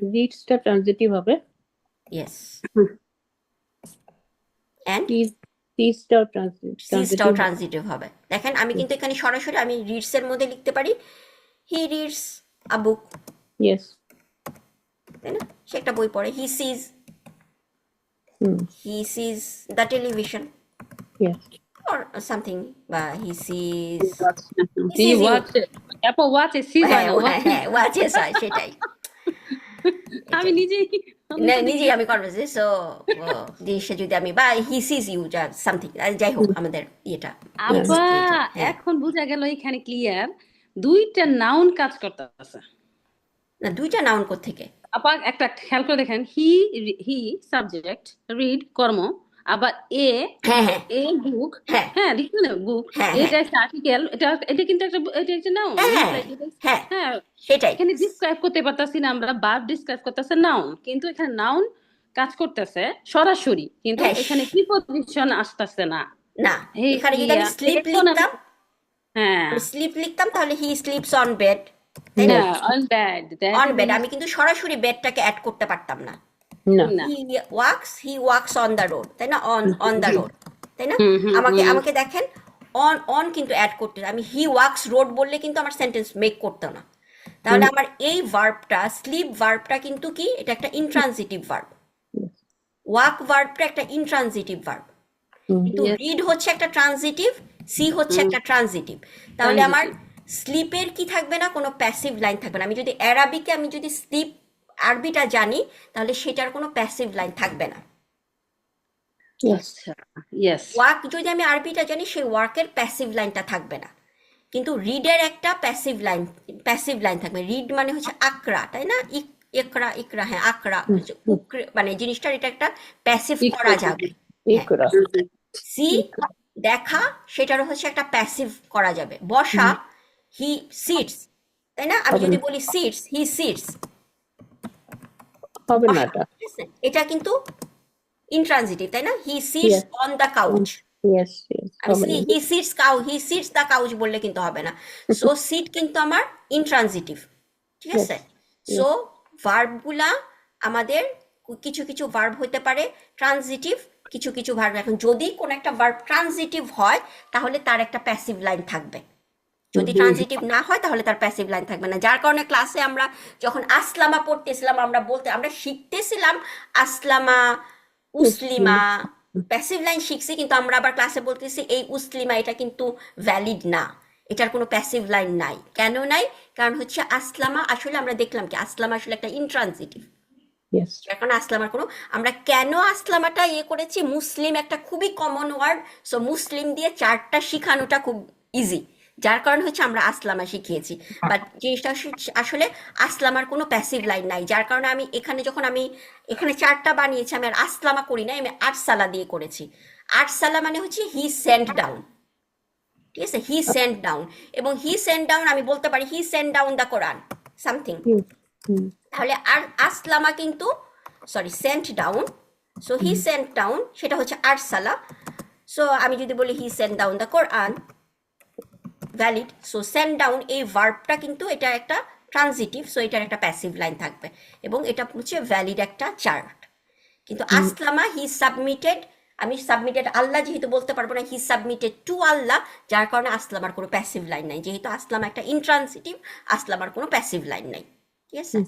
রিডসটা ট্রানজিটিভ হবে, ইয়েস, এন্ড সিজটাও সিজটাও ট্রানজিটিভ হবে। ট্রানজিটিভ হবে। দেখেন আমি কিন্তু এখানে সরাসরি আমি রিডস এর মধ্যে লিখতে পারি he reads a book, yes, তাই না? সে একটা বই পড়ে। He sees the television yes. or something, বা he sees, হি you, ওয়াচে, অ্যাপল ওয়াচে, সিজ হয় হ্যাঁ না, হ্যাঁ ওয়াচে। হ্যাঁ watches হয়, সেটাই আমি নিজেই নিজেই আমি কনভার্সে। সো জিনিসটা যদি আমি, বা হি সিজ ইউ, যা সামথিং, যাই হোক আমাদের ইয়েটা আব্বা হ্যাঁ। এখন বোঝা গেল এখানে ক্লিয়ার, দুইটা নাউন কাজ করতেছে। না, দুইটা নাউন কোত্থেকে? আপা একটা খেয়াল করে দেখেন, হি সাবজেক্ট, রিড কর্ম, আবার এ হ্যাঁ হ্যাঁ এ বুক, হ্যাঁ হ্যাঁ লিখুন না বুক, হ্যাঁ এটা একটা আর্টিকেল, এটা কিন্তু একটা, এটা একটা নাউন। হ্যাঁ হ্যাঁ হ্যাঁ, সেটাই। এখানে ডিসক্রাইব করতে পারতাছি না আমরা, ভার্ব ডিসক্রাইব করতেছে নাউন, কিন্তু এখানে নাউন কাজ করতেছে সরাসরি, কিন্তু হ্যাঁ এখানে প্রিপজিশন আসতেছে না। না, এখানে যদি আমি স্লিপ লিখতাম, হ্যাঁ, স্লিপ লিখতাম তাহলে হি স্লিপস অন বেড, তাই না? অন ব্যাড, অন বেড, আমি কিন্তু সরাসরি বেডটাকে অ্যাড করতে পারতাম না। না, হি ওয়াক্স অন দ্য রোড, তাই না? অন দ্য রোড, তাই না? আমাকে দেখেন, অন কিন্তু অ্যাড করতে, আমি হি ওয়াক্স রোড বললে কিন্তু আমার সেন্টেন্স মেক করতো না। তাহলে আমার এই ভার্বটা, স্লিপ ভার্বটা কিন্তু কি, এটা একটা ইনট্রানজিটিভ ভার্ব। ওয়াক ভার্বটা একটা ইনট্রানজিটিভ ভার্ব, কিন্তু রিড হচ্ছে একটা ট্রানজিটিভ, সি হচ্ছে একটা ট্রানজিটিভ। তাহলে আমার স্লিপের কি থাকবে না, কোনো প্যাসিভ লাইন থাকবে না। আমি যদি অ্যারাবিকে, আমি যদি স্লিপ আরবিটা জানি, তাহলে সেটার কোনো প্যাসিভ লাইন থাকবে না। আচ্ছা, ইয়েস, ওয়াক যদি আমি আরবিটা জানি, সেই ওয়ার্কের প্যাসিভ লাইনটা থাকবে না, কিন্তু রিডের একটা প্যাসিভ লাইন থাকবে। রিড মানে হচ্ছে আকরা, তাই না? ইকরা, ইকরা, হ্যাঁ আকরা, মানে জিনিসটার এটা একটা প্যাসিভ করা যাবে। সি দেখা, সেটারও হচ্ছে একটা প্যাসিভ করা যাবে। বসা, হি সিটস, তাই না? আমি যদি বলি সিটস, হি সিটস, হবে না এটা, এটা কিন্তু ইনট্রানজিটিভ, তাই না? He sits on the couch, আমি হি সিটস দ্য কাউচ বললে কিন্তু হবে না। সো সিট কিন্তু আমার ইনট্রানজিটিভ, ঠিক আছে? সো ভার্বগুলা আমাদের কিছু কিছু ভার্ব হতে পারে ট্রানজিটিভ, কিছু কিছু ভার্ব। এখন যদি কোনো একটা ভার্ব ট্রানজিটিভ হয়, তাহলে তার একটা প্যাসিভ লাইন থাকবে। যদি ট্রানজিটিভ না হয় তাহলে তার প্যাসিভ লাইন থাকবে না, যার কারণে ক্লাসে আমরা যখন আসলামা পড়তেছিলাম আমরা শিখতেছিলাম আসলামা, উসলিমা, প্যাসিভ লাইন শিখছি, কিন্তু আমরা আবার ক্লাসে বলতেছি এই উসলিমা এটা কিন্তু ভ্যালিড না, এটার কোনো প্যাসিভ লাইন নাই। কেন নাই? কারণ হচ্ছে আসলামা আসলে আমরা দেখলাম কি আসলামা আসলে একটা ইনট্রানজিটিভ, Yes. এখন আসলামার কোনো, আমরা কেন আসলামাটা করেছি, মুসলিম একটা খুবই কমন ওয়ার্ড, সো মুসলিম দিয়ে চারটা শিখানোটা খুব ইজি, যার কারণ হচ্ছে আমরা আসলামা শিখিয়েছি। বাট জিনিসটা আসলে আসলামার কোনো প্যাসিভ লাইন নাই, যার কারণে আমি এখানে যখন আমি এখানে চারটা বানিয়েছি আমি আর আসলামা করি না, আমি আরসালা দিয়ে করেছি। আরসালা মানে হচ্ছে হি সেন্ড ডাউন, ঠিক আছে, হি সেন্ড ডাউন, এবং হি সেন্ড ডাউন আমি বলতে পারি he send down the Quran something, তাহলে আর আসলামা কিন্তু sorry sent down, so he sent down সেটা হচ্ছে আরসালা। সো আমি যদি বলি he sent down the Quran, valid. So sent down এই ভার্বটা কিন্তু এটা একটা ট্রানজিটিভ, সো এটার একটা প্যাসিভ লাইন থাকবে এবং এটা হচ্ছে ভ্যালিড একটা চার্ট। কিন্তু আসলামা হি সাবমিটেড, আমি সাবমিটেড আল্লাহ যেহেতু বলতে পারবো না, হি সাবমিটেড টু আল্লাহ, যার কারণে আসলামার কোনো প্যাসিভ লাইন নাই, যেহেতু আসলামা একটা ইনট্রানজিটিভ, আসলামার কোনো প্যাসিভ লাইন নাই, ঠিক আছে।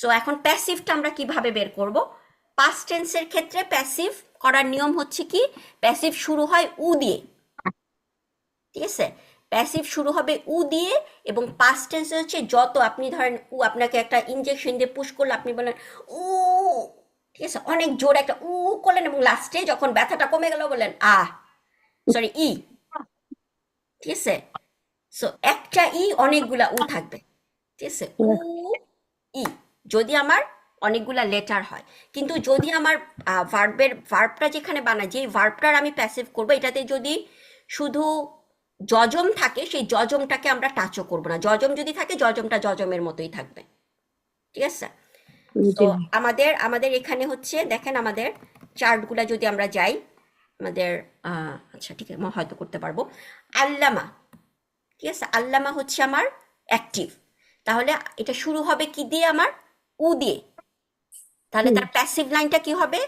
সো এখন প্যাসিভটা আমরা কিভাবে বের করব? পাস্ট টেন্সের ক্ষেত্রে প্যাসিভ করার নিয়ম হচ্ছে কি, প্যাসিভ শুরু হয় উ দিয়ে, ঠিক আছে, প্যাসিভ শুরু হবে উ দিয়ে, এবং পাস্ট টেন্সে হচ্ছে যত আপনি ধরেন উ, আপনাকে একটা ইনজেকশন দিয়ে পুশ করলে আপনি বলেন উ, ঠিক আছে, অনেক জোর একটা উ করলেন এবং লাস্টে যখন ব্যথাটা কমে গেল বললেন সরি ই, ঠিক আছে। সো একটা ই অনেকগুলা উ থাকবে, ঠিক আছে, উ ই, যদি আমার অনেকগুলা লেটার হয়। কিন্তু যদি আমার ভার্বটা যেখানে বানায়, যে ভার্বটার আমি প্যাসিভ করবো, এটাতে যদি শুধু যজম থাকে, সেই যজমটাকে আমরা টাচও করবো না, যজম যদি থাকে যজমটা যজমের মতোই থাকবে, ঠিক আছে। তো আমাদের এখানে হচ্ছে দেখেন আমাদের চার্টগুলা যদি আমরা যাই, আমাদের আচ্ছা ঠিক আছে হয়তো করতে পারবো। আল্লামা, ঠিক আছে, আল্লামা হচ্ছে আমার অ্যাক্টিভ, তাহলে এটা শুরু হবে কি দিয়ে, আমার উ দিয়ে, তাহলে তার প্যাসিভ লাইনটা কি হবে,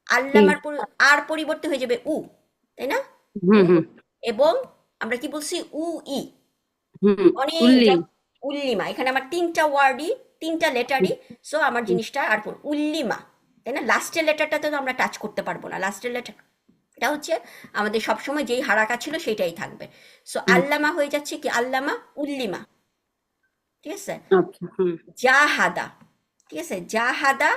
আল্লামার আর পরিবর্তে হয়ে যাবে উ, তাই না? এবং আমরা কি বলছি উ ই, অনেক উল্লিমা, এখানে আমার তিনটা ওয়ার্ডই, তিনটা লেটারই, সো আমার জিনিসটা আর কোন উল্লিমা, তাই না? লাস্টের লেটারটাতে তো আমরা টাচ করতে পারবো না, লাস্টের লেটারটা হচ্ছে আমাদের সবসময় যেই হারাকা ছিল সেটাই থাকবে। সো আল্লামা হয়ে যাচ্ছে কি আল্লামা উল্লিমা, ঠিক আছে। জাহাদা, ঠিক আছে, জাহাদা।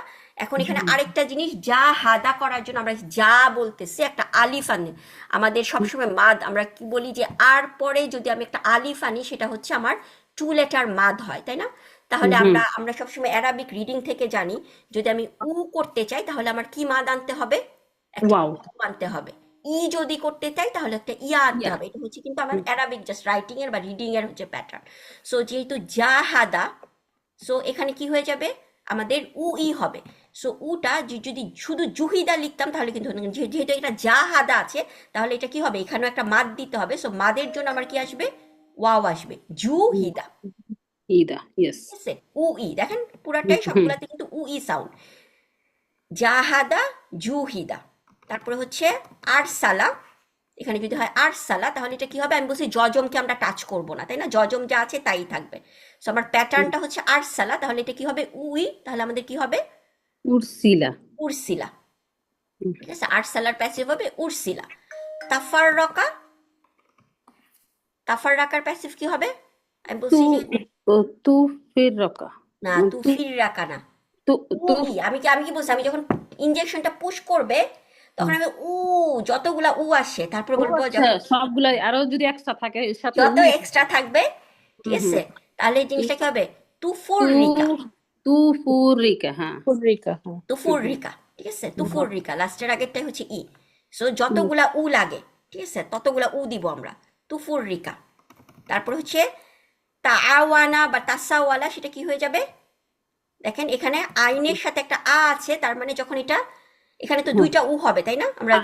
এখন এখানে আরেকটা জিনিস, জাহাদা করার জন্য আমরা যা বলতেছি একটা আলিফ আনি, আমাদের সবসময় মাদ, আমরা কি বলি যে আর পরে যদি আমি একটা আলিফ আনি সেটা হচ্ছে আমার 2 লেটার মাদ হয়, তাই না? তাহলে আমরা সবসময় অ্যারাবিক রিডিং থেকে জানি, যদি আমি উ করতে চাই তাহলে আমার কি মাদ আনতে হবে, একটা উ আনতে হবে। ই যদি করতে চাই তাহলে একটা ইয়া আনতে হবে, এটা হচ্ছে কিন্তু আমার অ্যারাবিক জাস্ট রাইটিং এর বা রিডিং এর হচ্ছে প্যাটার্ন। সো যেহেতু জাহাদা, সো এখানে কি হয়ে যাবে, আমাদের উ ই হবে। সো উটা যদি শুধু জুহিদা লিখতাম তাহলে কিন্তু যেহেতু এটা জাহাদা আছে, তাহলে এটা কি হবে, এখানেও একটা মাদ দিতে হবে। সো মাদের জন্য আমার কি আসবে, ওয়াও আসবে, জুহিদা, ইয়েস, ঠিক আছে, উ ই, দেখেন পুরাটাই সবগুলাতে কিন্তু উ ই সাউন্ড, জাহাদা জুহিদা। তারপরে হচ্ছে আরসালা, এখানে যদি হয় আরসালা তাহলে এটা কি হবে, আমি বলছি যজমকে আমরা টাচ করব না, তাই না, যজম যা আছে তাই থাকবে। সো আমার প্যাটার্নটা হচ্ছে আরসালা, তাহলে এটা কি হবে উই, তাহলে আমাদের কি হবে উরসিলা, উরসিলা, ঠিক আছে, আরসালার প্যাসিভ হবে উরসিলা। তাফাররাকা, তাফাররাকার প্যাসিভ কি হবে, আমি বলছি যে তুফিররাকা, না, তুফিররাকা না, উই, আমি কি বলছি, আমি যখন ইনজেকশনটা পুশ করবে তখন আমি যতগুলা আসে তারপর বলবো সবগুলা আরো যদি এক্সট্রা থাকে যত এক্সট্রা থাকবে, ঠিক আছে, তাহলে এই জিনিসটা কি হবে, তুফুররিকা, তুফুরিকা, তুফুররিকা, ঠিক আছে, তুফুররিকা, লাস্টের আগেরটাই হচ্ছে ই। সো যতগুলা লাগে, ঠিক আছে, ততগুলা দিব আমরা, তুফুররিকা। তারপর হচ্ছে তাআওয়ানা বা তাসাওয়ালা, সেটা কি হয়ে যাবে, দেখেন এখানে আইনের সাথে একটা আছে, তার মানে যখন এটা এখানে তো দুইটা হবে, তাই না, আমরা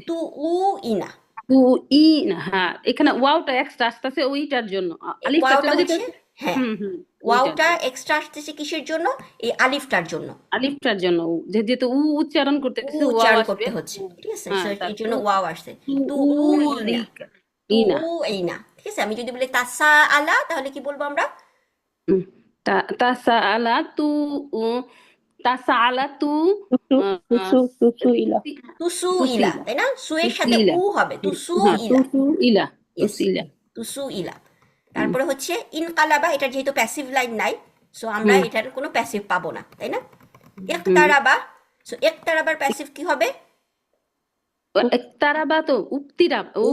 তু উ ইনা, এখানে ওয়াওটা এক্সট্রা আসতেছে ওইটার জন্য, ওয়াওটা হচ্ছে, হ্যাঁ, ওয়াওটা এক্সট্রা আসতেছে কিসের জন্য, এই আলিফটার জন্য, আলিফটার জন্য, যেহেতু উচ্চারণ করতে উচ্চারণ করতে হচ্ছে, ঠিক আছে, এই জন্য ওয়াও আসছে, তু উ ইনা, ইনা ইনা, ঠিক আছে। আমি যদি বলি তাসা আলা তাহলে কি বলবো আমরা? উম, তাসা আলা তু উম, তাসা আলা তু তুসু ইলা। তুসু ইলা, তুসিলা তাই না? সু এর সাথে তুসিলা উ হবে, তুসু হ্যাঁ ইলা। ইলা ইয়েস, তুসিলা তুসু ইলা। হুম তারপরে হচ্ছে ইনকালাবা, এটা যেহেতু প্যাসিভ লাইন নাই, সো আমরা হুম এটার কোনো প্যাসিভ পাবো না, তাই না? হুম একতারাবা, সো একতারাবার প্যাসিভ কি হবে? একতারাবা তো উক্তিরাবা উ,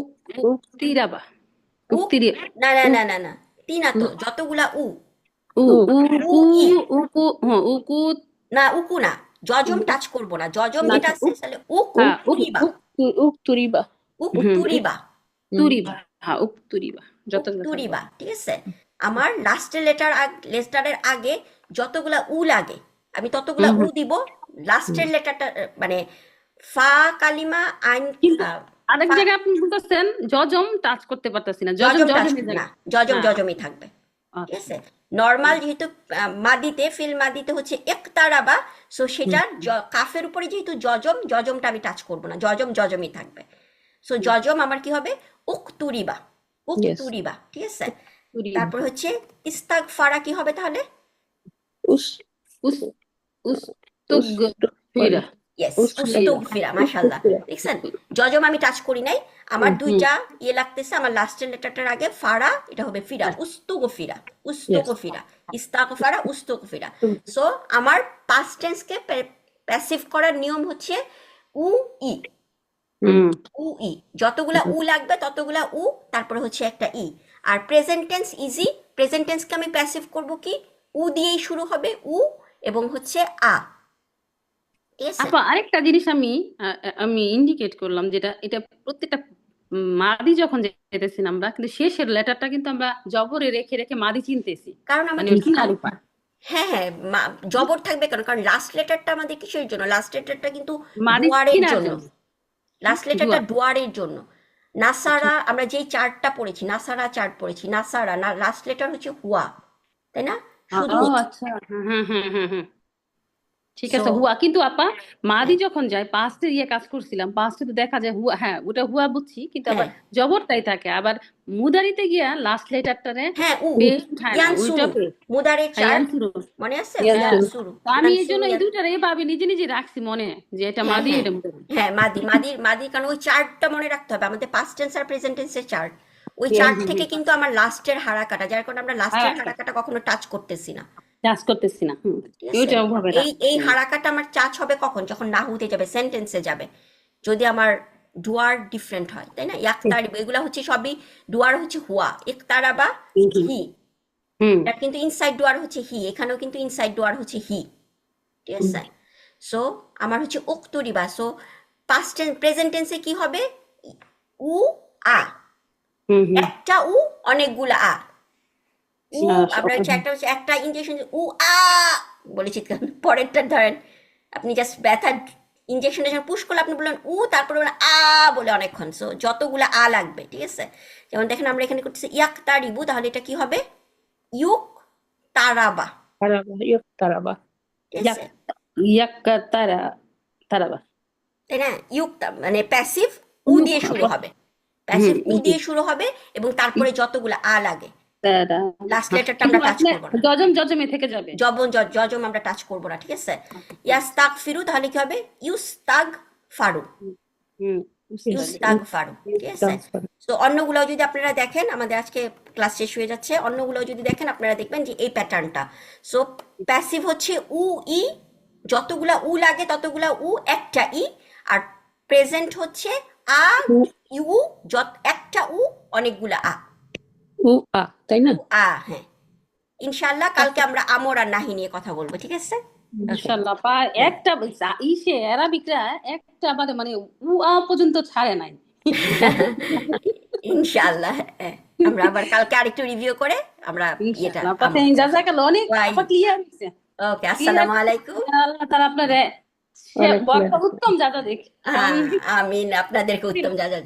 উক্তিরি না না না না না, তিনা তো যতগুলা উ, উ উ উ ই, উকু হ্যাঁ উকু না উকু না, যজম টাচ করবো না। যজম যেটা আচ্ছা আছে তাহলে উক হ্যাঁ তুরিবা, উক্তুরিবা। উক হুম তুরিবা, তুরিবা হ্যাঁ উক্তিরিবা উক যতগুলো থাকবে তুরিবা, ঠিক আছে। আমার লাস্টের লেটারের আগে যতগুলা উ লাগে আমি ততগুলা উ হুম দিব। লাস্টের লেটারটা মানে ফা কালিমা আইন, কিন্তু আহ, আরেক ফা, জায়গায় আপনি বলতেছেন জজম টাচ করতে পারতেছি না যজম টাচ জজমের না, জায়গায় যজম হ্যাঁ যজমই থাকবে, ঠিক আচ্ছা আছে। নর্মাল যেহেতু মাদিতে ফিল মাদিতে হচ্ছে একতারাবা, সো সেটা কাফের উপরে যেহেতু যজম, যজমটা আমি টাচ করব না, যজম যজমই থাকবে। সো যজম আমার কি হবে? উকতুরিবা, Yes. উকতুরিবা, ঠিক আছে। তুরিবা তারপর হচ্ছে ইস্তাগফারা কি হবে তাহলে? উস উস উস তুগ ফিরা ইয়েস, ফিরা উস্তুগফিরা, মাশাআল্লাহ। দেখছেন, যজম আমি টাচ করি নাই। আমার দুইটা ইয়ে লাগতেছে, আমার লাস্টের লেটারটার আগে ফারা, এটা হবে ফিরা, উস্তুগফিরা, উস্তুগফিরা, ইস্তাগফারা, উস্তুগফিরা। সো আমার পাস্ট টেন্সকে প্যাসিভ করার নিয়ম হচ্ছে উ ই, হুম উ ই, যতগুলা উ লাগবে ততগুলা উ, তারপরে হচ্ছে একটা ই। আর প্রেজেন্ট টেন্স ইজি, প্রেজেন্ট টেন্সকে আমি প্যাসিভ করব কি, উ দিয়েই শুরু হবে, উ এবং হচ্ছে আ, ঠিক আছে। আপা আরেকটা জিনিস আমি ইন্ডিকেট করলাম যেটা এটা প্রত্যেকটা মাদি যখন যেতেছি না আমরা কিন্তু শেষের লেটারটা কিন্তু আমরা জবরে রেখে রেখে মাদি চিনতেছি কারণ মানে আমাদের চিনার উপায় হ্যাঁ হ্যাঁ, জবর থাকবে কেন? কারণ লাস্ট লেটারটা আমাদের কিসের জন্য? লাস্ট লেটারটা কিন্তু মাদি ডুয়ারের চিনার জন্য, জন্য লাস্ট লেটারটা ডুয়ার ডুয়ারের জন্য। নাসারা, আমরা যেই চার্টটা পড়েছি, নাসারা চার্ট পড়েছি, নাসারা না, লাস্ট লেটার হচ্ছে হুয়া, তাই না? শুধু ও আচ্ছা হ্যাঁ হ্যাঁ হ্যাঁ হ্যাঁ ঠিক সো আছে হুয়া কিন্তু আপা মাদি হ্যাঁ যখন যায় পাস্টে কাজ করছিলাম পাস্টে তো দেখা যায় হুয়া হ্যাঁ ওটা হুয়া বুঝছি কিন্তু আবার হ্যাঁ জবরটাই থাকে আবার মুদারিতে গিয়া লাস্ট লেটারটারে হ্যাঁ, বেশ উঠায় না ইয়ান সুরু, উল্টাবে মুদারের হ্যাঁ চার্ট ইয়ানসুরু মনে আছে? হ্যাঁ ইয়ান সুরু, তো আমি ইয়ান এই জন্য সুরু, এই দুইটার এইভাবে নিজে নিজে রাখছি মনে যে এটা হ্যাঁ মাদি হ্যাঁ এটা মুদারি হ্যাঁ, মাদি কারণ ওই চার্টটা মনে রাখতে হবে, আমাদের পাস্ট টেন্স আর প্রেজেন্ট টেন্সের চার্ট। ওই চার্ট থেকে কিন্তু আমার লাস্টের হারাকাটা, যার কারণে আমরা লাস্টের হারাকাটা কখনো টাচ করতেছি না, চাষ করতেছি না ঠিক আছে। ওইটা ওভাবে এই রাখছি এই হারাকাটা আমার টাচ হবে কখন? যখন নাহুতে যাবে, সেন্টেন্সে যাবে, যদি আমার ডুয়ার ডিফারেন্ট হয়, তাই না? ইয়াক্তার, এগুলা হচ্ছে সবই ডুয়ার হচ্ছে হুয়া, ইকতারা বা হি, হুম এটা কিন্তু ইনসাইড ডুয়ার হচ্ছে হি, এখানেও কিন্তু ইনসাইড ডুয়ার হচ্ছে হি, ঠিক আছে। সো আমার হচ্ছে উক্তরিবা, সো পাস্ট টেন্স প্রেজেন্ট টেন্সে কি হবে? উ আ, হুম হুম একটা উ অনেকগুলা আ, উ, আমরা হচ্ছে একটা ইঞ্জেকশন উ আ বলে চিৎকার, পরেরটা ধরেন আপনি জাস্ট ব্যথা ইঞ্জেকশনটা যখন পুশ করলে আপনি বললেন উ, তারপরে বললেন আ বলে অনেকক্ষণ, সো যতগুলা আ লাগবে, ঠিক আছে। যেমন দেখেন আমরা এখানে করতেছি ইয়াক তারিবু, তাহলে এটা কি হবে? ইউক তারাবা, তারাবা, তারাবা। ঠিক আছে, ইয়াক্কা তারাবা তাই না? ইউক মানে প্যাসিভ উ দিয়ে শুরু হবে, প্যাসিভ উ দিয়ে শুরু হবে এবং তারপরে যতগুলা আ লাগে, লাস্ট লেটারটা আমরা টাচ করবো না, জজমে থেকে যাবে যজম আমরা টাচ করবো না, ঠিক আছে। ইয়াস্তাক ফিরু, তাহলে কি হবে? ইউস্তাগ ফারু, হুম ইউস্তাগ ফারু, ঠিক আছে। তো অন্যগুলো যদি আপনারা দেখেন, আমাদের আজকে ক্লাস শেষ হয়ে যাচ্ছে, অন্যগুলো যদি দেখেন আপনারা দেখবেন যে এই প্যাটার্নটা। সো প্যাসিভ হচ্ছে উ ই, যতগুলা উ লাগে ততগুলা উ, একটা ই। আর প্রেজেন্ট হচ্ছে আ ইউ, একটা উ অনেকগুলা আ, উ আ, তাই না? আ, হ্যাঁ। ইনশাল্লাহ কালকে আমরা আমর আর নাহি নিয়ে কথা বলবো, ঠিক আছে। ইনশাল্লাহ একটা অ্যারাবিকরা একটা মানে উ আ পর্যন্ত ছাড়ে নাই ইনশাল্লাহ, হ্যাঁ। আমরা আবার কালকে আরেকটু রিভিউ করে আমরা এটা ইনশাল্লাহ আপা জাযাকাল্লাহ অনেক আপা ক্লিয়ার হইছে ওকে, আসসালামু আলাইকুম। আল্লাহ তাআলা আপনার ওয়ালাইকুম বড় উত্তম যাজা দেখ আমিন, আপনাদেরকে উত্তম যা যা